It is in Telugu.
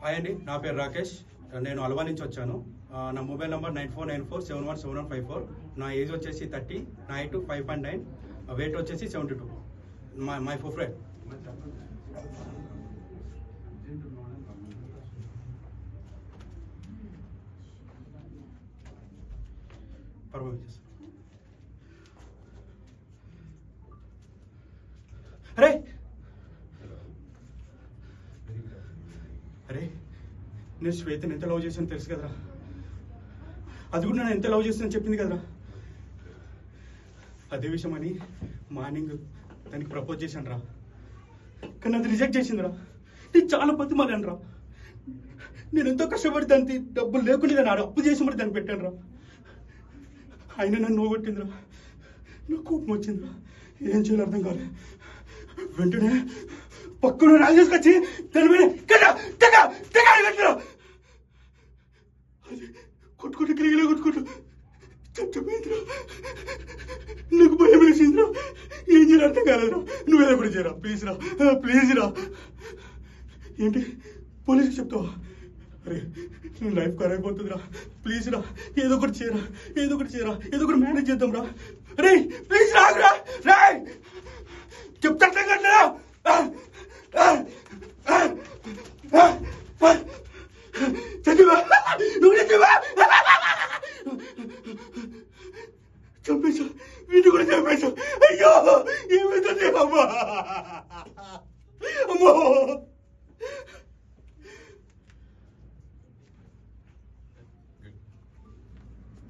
హాయ్ అండి, నా పేరు రాకేష్. నేను అల్వా నుంచి వచ్చాను. నా మొబైల్ నెంబర్ 9494717154. నా ఏజ్ వచ్చేసి 30, నా హైట్ 5.9, వెయిట్ వచ్చేసి 72. మై ఫోఫ్రెడ్ అరే అరే నేను శ్వేతని ఎంత లవ్ చేసాను తెలుసు కదరా. అది కూడా నేను ఎంత లవ్ చేస్తానని చెప్పింది కదరా. అదే విషయం అని మార్నింగ్ దానికి ప్రపోజ్ చేశాను రా. కానీ అది రిజెక్ట్ చేసిందిరా. నేను చాలా బతిమాలాను రా. నేను ఎంతో కష్టపడి దానికి డబ్బులు లేకుండా దాన్ని అప్పు చేసి మరి దాన్ని పెట్టాను రా. అయినా నన్ను నోగొట్టిందిరా. నాకు కోపం వచ్చిందిరా. ఏం చేయాలో అర్థం కాలే. వెంటనే పక్కన రాయి తీసుకొచ్చి దాని మీద పెట్టినా. అది కొట్టుకుంటూ గిరిగిలా కొట్టుకుంటూ చచ్చిపోయిందిరా. నాకు భయం వేసిందిరా. ఏం చేయాలి అర్థం కాలేదురా. నువ్వేదో కూడా చేయరా ప్లీజ్ రా, ప్లీజ్ రా. ఏంటి పోలీసుకి చెప్తావా? అరే నువ్వు లైఫ్ ఖరాబ్ అయిపోతుందిరా. ప్లీజ్ రా, ఏదో ఒకటి చేయరా, ఏదో ఒకటి చేయరా, ఏదో ఒకటి మేనేజ్ చేద్దాం రా. అరే ప్లీజ్ రాదురా. రాయ్ చెప్తా కదరా. చదివా నువ్వు చదివా చంపేశా. వీటి కూడా చంపేశా. అయ్యో ఏమైతుంది అమ్మా అమ్మో.